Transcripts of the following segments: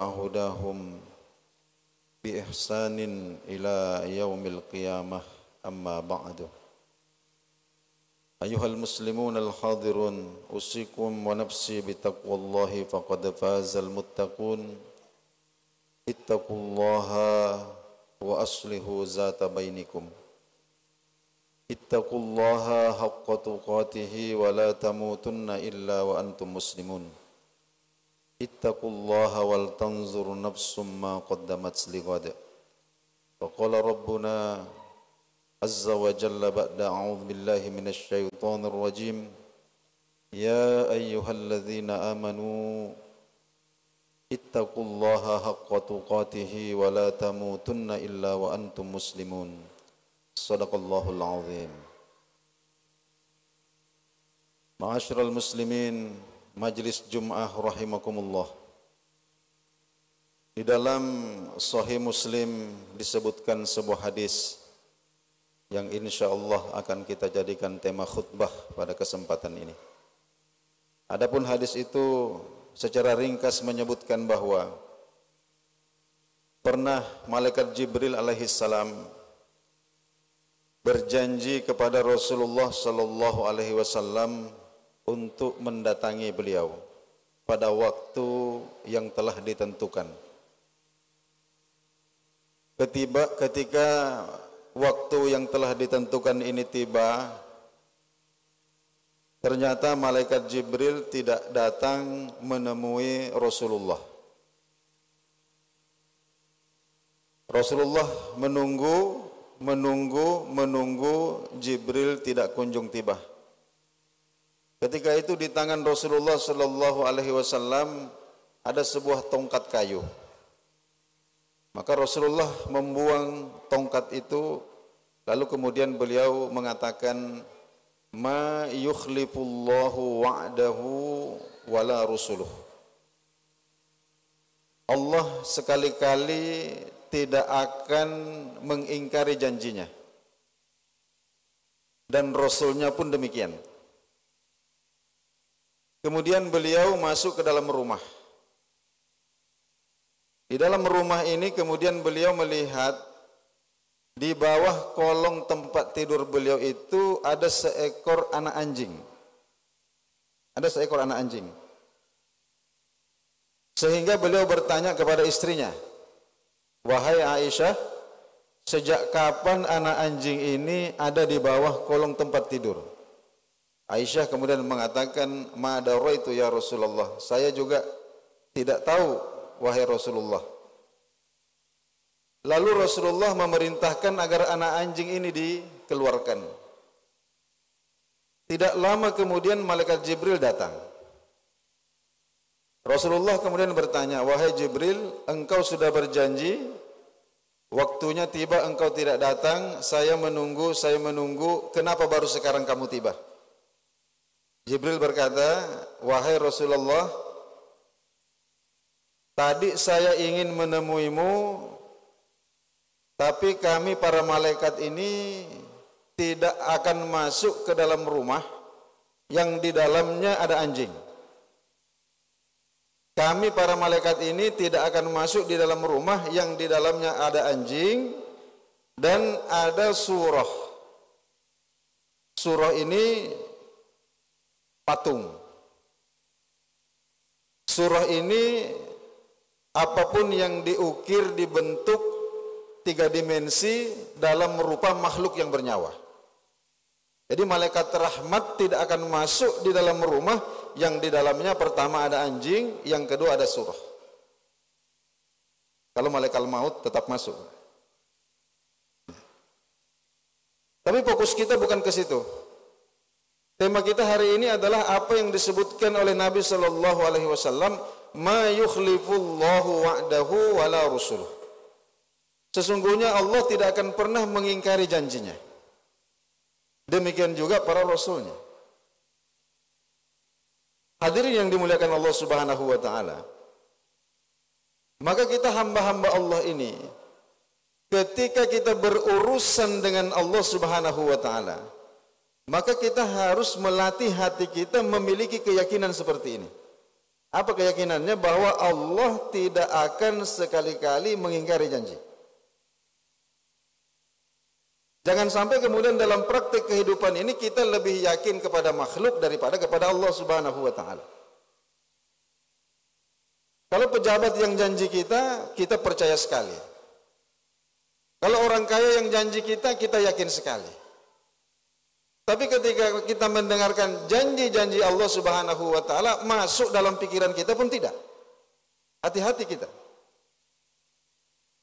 هداهم بإحسان إلى يوم القيامة أما بعد أيها المسلمون الحاضرون أوصيكم ونفسي بتقوى الله فقد فاز المتقون اتقوا الله وأصلحوا ذات بينكم اتقوا الله حق تقاته ولا تموتن إلا وأنتم مسلمون اتقوا الله ولتنظر نفس ما قدمت لغد وقال ربنا عز وجل بعد أعوذ بالله من الشيطان الرجيم يا أيها الذين آمنوا اتقوا الله حق تقاته ولا تموتن إلا وأنتم مسلمون صدق الله العظيم. Ma'asyiral muslimin, Majlis Jum'ah rahimakumullah. Di dalam Sahih Muslim disebutkan sebuah hadis yang insyaallah akan kita jadikan tema khutbah pada kesempatan ini. Adapun hadis itu secara ringkas menyebutkan bahwa pernah malaikat Jibril alaihissalam berjanji kepada Rasulullah sallallahu alaihi wasallam untuk mendatangi beliau pada waktu yang telah ditentukan. Ketika waktu yang telah ditentukan ini tiba, ternyata malaikat Jibril tidak datang menemui Rasulullah. Rasulullah menunggu, Jibril tidak kunjung tiba. Ketika itu di tangan Rasulullah sallallahu alaihi wasallam ada sebuah tongkat kayu. Maka Rasulullah membuang tongkat itu, lalu kemudian beliau mengatakan, ma yukhlifullahu wa'dahu wala rusuluh. Allah sekali-kali tidak akan mengingkari janjinya, dan Rasulnya pun demikian. Kemudian beliau masuk ke dalam rumah. Di dalam rumah ini kemudian beliau melihat di bawah kolong tempat tidur beliau itu ada seekor anak anjing. Ada seekor anak anjing. Sehingga beliau bertanya kepada istrinya, wahai Aisyah, sejak kapan anak anjing ini ada di bawah kolong tempat tidur? Aisyah kemudian mengatakan, ma daraitu ya Rasulullah, saya juga tidak tahu wahai Rasulullah. Lalu Rasulullah memerintahkan agar anak anjing ini dikeluarkan. Tidak lama kemudian malaikat Jibril datang. Rasulullah kemudian bertanya, wahai Jibril, engkau sudah berjanji, waktunya tiba engkau tidak datang, saya menunggu, kenapa baru sekarang kamu tiba? Jibril berkata, wahai Rasulullah, tadi saya ingin menemuimu, tapi kami para malaikat ini tidak akan masuk ke dalam rumah yang di dalamnya ada anjing. Kami para malaikat ini tidak akan masuk di dalam rumah yang di dalamnya ada anjing dan ada surah. Surah ini patung. Surah ini apapun yang diukir, dibentuk 3 dimensi dalam rupa makhluk yang bernyawa. Jadi malaikat rahmat tidak akan masuk di dalam rumah yang di dalamnya pertama ada anjing, yang kedua ada surah. Kalau malaikat maut tetap masuk. Tapi fokus kita bukan ke situ. Tema kita hari ini adalah apa yang disebutkan oleh Nabi sallallahu alaihi wasallam, ma yukhlifullahu wa'dahu wala rusuluh. Sesungguhnya Allah tidak akan pernah mengingkari janjinya. Demikian juga para rasulnya. Hadirin yang dimuliakan Allah Subhanahu wa taala. Maka kita hamba-hamba Allah ini, ketika kita berurusan dengan Allah Subhanahu wa taala, maka kita harus melatih hati kita memiliki keyakinan seperti ini. Apa keyakinannya? Bahwa Allah tidak akan sekali-kali mengingkari janji. Jangan sampai kemudian dalam praktik kehidupan ini kita lebih yakin kepada makhluk daripada kepada Allah Subhanahu wa taala. Kalau pejabat yang janji kita, kita percaya sekali. Kalau orang kaya yang janji kita, kita yakin sekali. Tapi ketika kita mendengarkan janji-janji Allah Subhanahu wa taala masuk dalam pikiran kita pun tidak. Hati-hati kita.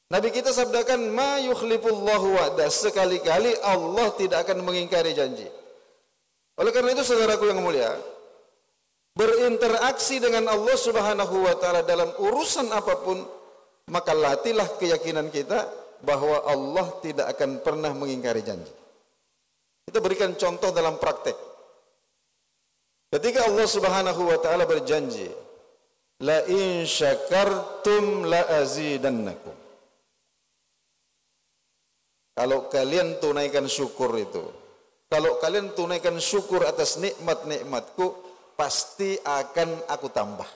Nabi kita sabdakan, ma yukhlifullahu wa'dah, sekali-kali Allah tidak akan mengingkari janji. Oleh karena itu saudaraku yang mulia, berinteraksi dengan Allah Subhanahu wa taala dalam urusan apapun, maka latihlah keyakinan kita bahwa Allah tidak akan pernah mengingkari janji. Kita berikan contoh dalam praktek. Ketika Allah Subhanahu wa taala berjanji, la in syakartum la azidannakum. Kalau kalian tunaikan syukur itu, kalau kalian tunaikan syukur atas nikmat-nikmatku, pasti akan aku tambah.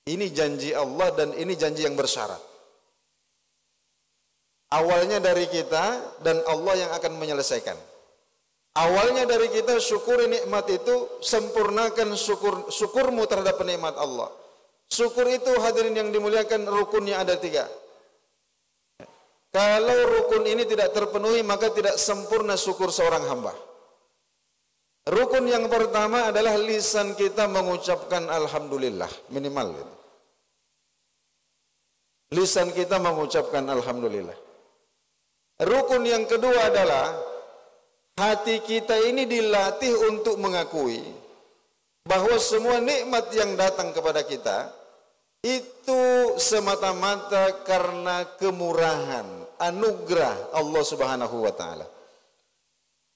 Ini janji Allah dan ini janji yang bersyarat. Awalnya dari kita dan Allah yang akan menyelesaikan. Awalnya dari kita, syukuri nikmat itu, sempurnakan syukurmu terhadap nikmat Allah. Syukur itu hadirin yang dimuliakan, rukunnya ada 3. Kalau rukun ini tidak terpenuhi, maka tidak sempurna syukur seorang hamba. Rukun yang pertama adalah lisan kita mengucapkan alhamdulillah, minimal gitu. Lisan kita mengucapkan alhamdulillah. Rukun yang kedua adalah hati kita ini dilatih untuk mengakui bahwa semua nikmat yang datang kepada kita itu semata-mata karena kemurahan, anugerah Allah Subhanahu wa taala.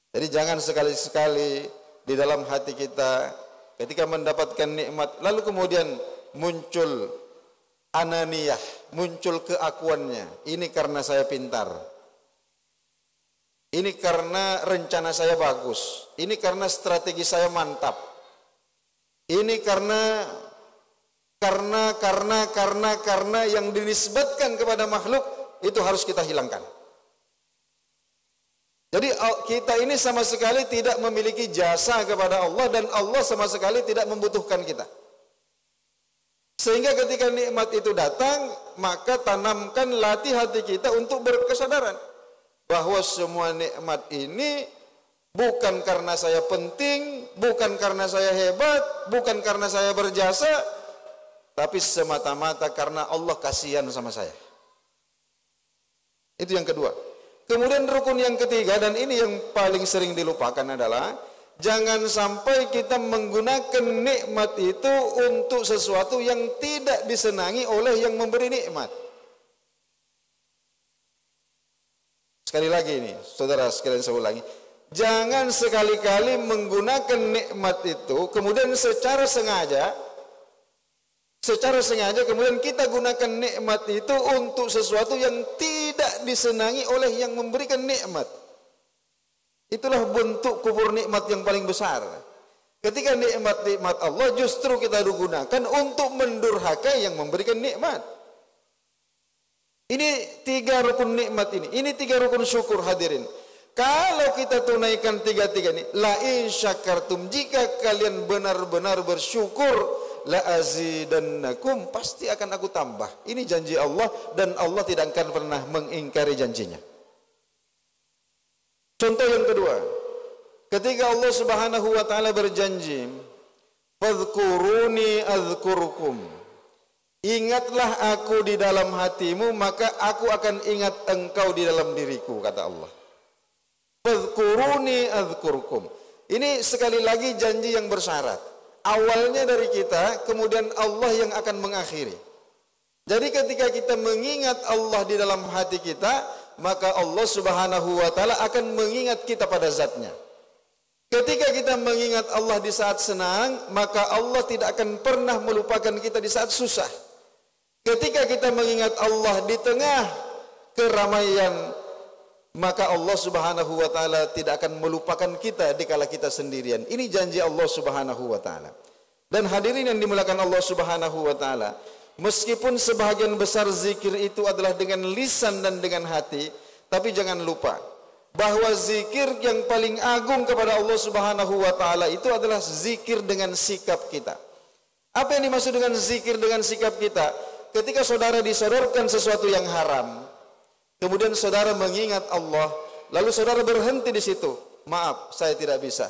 Jadi jangan sekali-sekali di dalam hati kita ketika mendapatkan nikmat lalu kemudian muncul ananiyah, muncul keakuannya. Ini karena saya pintar. Ini karena rencana saya bagus. Ini karena strategi saya mantap. Ini karena yang dinisbatkan kepada makhluk itu harus kita hilangkan. Jadi kita ini sama sekali tidak memiliki jasa kepada Allah dan Allah sama sekali tidak membutuhkan kita. Sehingga ketika nikmat itu datang, maka tanamkan, latih hati kita untuk berkesadaran bahwa semua nikmat ini bukan karena saya penting, bukan karena saya hebat, bukan karena saya berjasa, tapi semata-mata karena Allah kasihan sama saya. Itu yang kedua. Kemudian rukun yang ketiga, dan ini yang paling sering dilupakan adalah jangan sampai kita menggunakan nikmat itu untuk sesuatu yang tidak disenangi oleh yang memberi nikmat. Sekali lagi ini, saudara sekalian saya ulangi. Jangan sekali-kali menggunakan nikmat itu kemudian secara sengaja kemudian kita gunakan nikmat itu untuk sesuatu yang tidak disenangi oleh yang memberikan nikmat. Itulah bentuk kufur nikmat yang paling besar. Ketika nikmat-nikmat Allah justru kita gunakan untuk mendurhakai yang memberikan nikmat. Ini 3 rukun nikmat ini. Ini 3 rukun syukur hadirin. Kalau kita tunaikan 3 ini, la in syakartum, jika kalian benar-benar bersyukur, la azidannakum, pasti akan aku tambah. Ini janji Allah dan Allah tidak akan pernah mengingkari janjinya. Contoh yang kedua, ketika Allah Subhanahu wa taala berjanji, fadhkuruni adzkurkum, ingatlah aku di dalam hatimu, maka aku akan ingat engkau di dalam diriku, kata Allah. Fadhkuruni adzkurkum. Ini sekali lagi janji yang bersyarat. Awalnya dari kita, kemudian Allah yang akan mengakhiri. Jadi ketika kita mengingat Allah di dalam hati kita, maka Allah Subhanahu wa taala akan mengingat kita pada zatnya. Ketika kita mengingat Allah di saat senang, maka Allah tidak akan pernah melupakan kita di saat susah. Ketika kita mengingat Allah di tengah keramaian, maka Allah Subhanahu wa taala tidak akan melupakan kita dikala kita sendirian. Ini janji Allah Subhanahu wa taala. Dan hadirin yang dimuliakan Allah Subhanahu wa taala, meskipun sebahagian besar zikir itu adalah dengan lisan dan dengan hati, tapi jangan lupa bahwa zikir yang paling agung kepada Allah Subhanahu wa taala itu adalah zikir dengan sikap kita. Apa yang dimaksud dengan zikir dengan sikap kita? Ketika saudara disodorkan sesuatu yang haram, kemudian saudara mengingat Allah, lalu saudara berhenti di situ. Maaf, saya tidak bisa.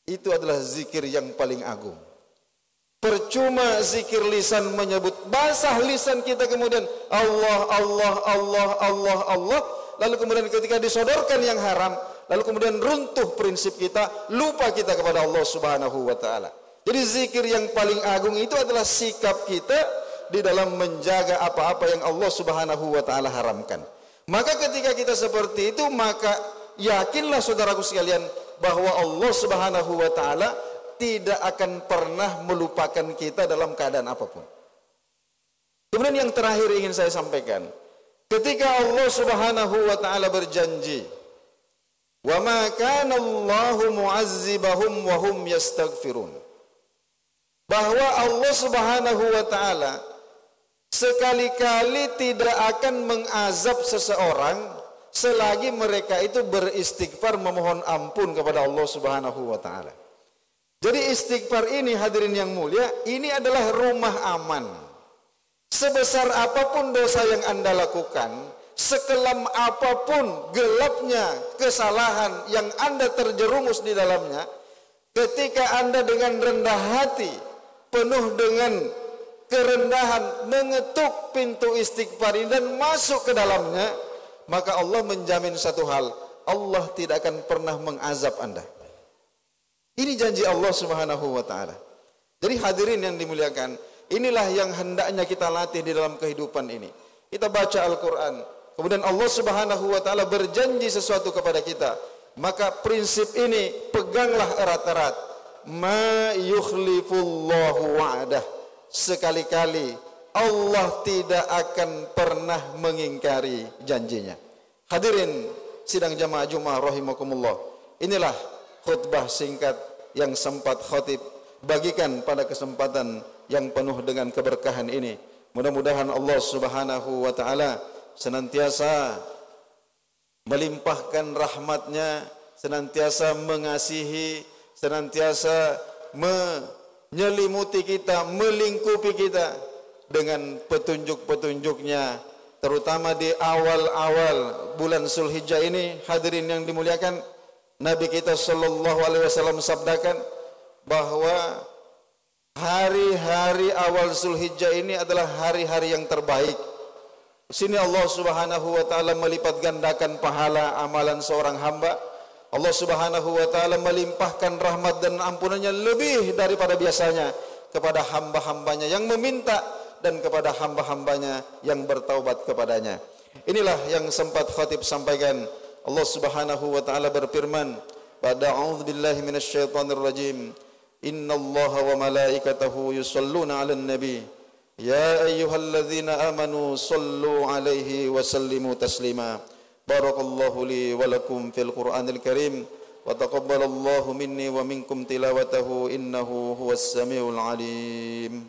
Itu adalah zikir yang paling agung. Percuma zikir lisan menyebut, basah lisan kita kemudian Allah, Allah, Allah, Allah, Allah. Lalu kemudian ketika disodorkan yang haram, lalu kemudian runtuh prinsip kita, lupa kita kepada Allah Subhanahu wa taala. Jadi zikir yang paling agung itu adalah sikap kita di dalam menjaga apa-apa yang Allah Subhanahu wa taala haramkan. Maka ketika kita seperti itu, maka yakinlah saudaraku sekalian bahwa Allah Subhanahu wa taala tidak akan pernah melupakan kita dalam keadaan apapun. Kemudian yang terakhir ingin saya sampaikan, ketika Allah Subhanahu wa taala berjanji, "Wa ma kana Allahu mu'azzibahum wa hum yastaghfirun." Bahwa Allah Subhanahu wa taala sekali-kali tidak akan mengazab seseorang selagi mereka itu beristighfar memohon ampun kepada Allah Subhanahu wa taala. Jadi istighfar ini hadirin yang mulia, ini adalah rumah aman. Sebesar apapun dosa yang Anda lakukan, sekelam apapun gelapnya kesalahan yang Anda terjerumus di dalamnya, ketika Anda dengan rendah hati, penuh dengan kerendahan mengetuk pintu istighfar ini dan masuk ke dalamnya, maka Allah menjamin satu hal, Allah tidak akan pernah mengazab Anda. Ini janji Allah Subhanahu wa taala. Jadi hadirin yang dimuliakan, inilah yang hendaknya kita latih di dalam kehidupan ini. Kita baca Al-Qur'an, kemudian Allah Subhanahu wa taala berjanji sesuatu kepada kita, maka prinsip ini peganglah erat-erat. Ma yukhlifullahu wa'dah. Sekali-kali Allah tidak akan pernah mengingkari janjinya. Hadirin sidang jamaah Jumat rahimakumullah. Inilah khutbah singkat yang sempat khatib bagikan pada kesempatan yang penuh dengan keberkahan ini. Mudah-mudahan Allah Subhanahu wa taala senantiasa melimpahkan rahmatnya, senantiasa mengasihi, senantiasa menyelimuti kita, melingkupi kita dengan petunjuk-petunjuknya, terutama di awal-awal bulan Zulhijjah ini. Hadirin yang dimuliakan, Nabi kita sallallahu alaihi wasallam sabdakan bahwa hari-hari awal Zulhijjah ini adalah hari-hari yang terbaik. Di sini Allah Subhanahu wa taala melipat gandakan pahala amalan seorang hamba. Allah Subhanahu wa taala melimpahkan rahmat dan ampunannya lebih daripada biasanya kepada hamba-hambanya yang meminta dan kepada hamba-hambanya yang bertaubat kepadanya. Inilah yang sempat khatib sampaikan. Allah Subhanahu wa taala berfirman, "Ba'da a'udzubillahi minasyaitonir rajim. Innallaha wa malaikatahu yusholluna 'alan nabi. Ya ayyuhalladzina amanu shallu 'alaihi wa sallimu taslima." Barakallahu li wa lakum fil Qur'anil Karim wa taqabbalallahu minni wa minkum tilawatahu innahu huwas samiul alim.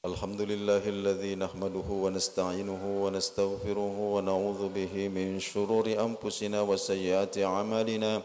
Alhamdulillahilladzi nahmaduhu wa nasta'inuhu wa nastaghfiruhu wa na'udzu bihi min shururi anfusina wa sayyiati a'malina.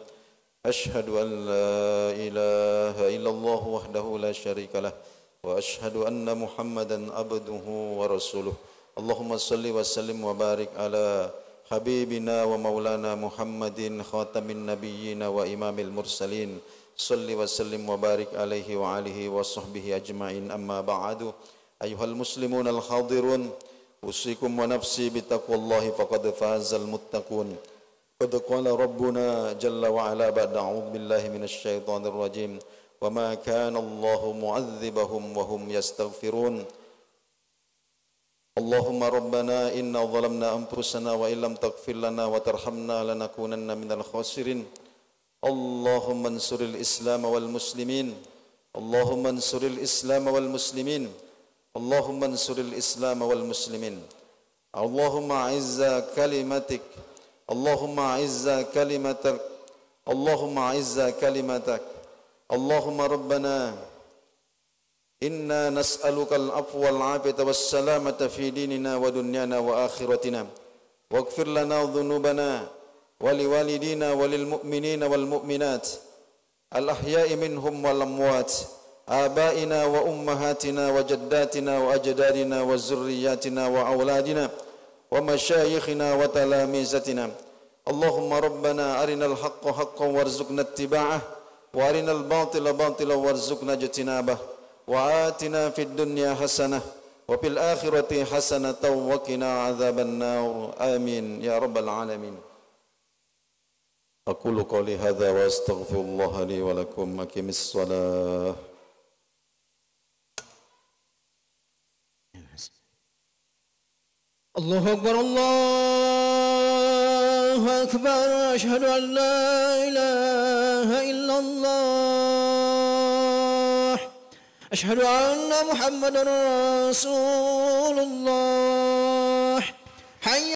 Ashhadu an la ilaha illallah wahdahu la syarika lah wa ashhadu anna Muhammadan abduhu wa rasuluh. Allahumma salli wa sallim wa barik ala habibina wa maulana Muhammadin khatamin nabiyyin wa imamil mursalin. Salli wa sallim wa barik alaihi wa alihi wa sahbihi ajma'in. Amma ba'du. Ayuhal muslimun al-hadirun, usikum wa nafsi bitaqwallahi faqad fazal muttaqun. Qad qala rabbuna jalla wa ala ba'da a'udzu billahi minasy syaithanir rajim. Wa ma kana Allahu mu'adzibahum wa hum yastaghfirun. Allahumma rabbana inna zalamna anfusana wa illam taghfir lana wa tarhamna lanakunanna minal khasirin. Allahumma ansuril Islam wal muslimin. Allahumma ansuril Islam wal muslimin. اللهم انصر الإسلام والمسلمين اللهم أعز كلمتك اللهم أعز كلمتك اللهم أعز كلمتك اللهم ربنا إنا نسألك العفو والعافية والسلامة في ديننا ودنيانا وآخرتنا واغفر لنا ذنوبنا ولوالدينا وللمؤمنين والمؤمنات الأحياء منهم والأموات آبائنا وأمهاتنا وجداتنا وأجدادنا وذرياتنا وأولادنا ومشايخنا وتلاميذتنا اللهم ربنا أرنا الحق حقا وارزقنا اتباعه وأرنا الباطل باطلا وارزقنا اجتنابه وآتنا في الدنيا حسنة وفي الآخرة حسنة وقنا عذاب النار آمين يا رب العالمين. أقول قولي هذا وأستغفر الله لي ولكم. أقم الصلاة. الله أكبر الله أكبر أشهد أن لا إله إلا الله أشهد أن محمدا رسول الله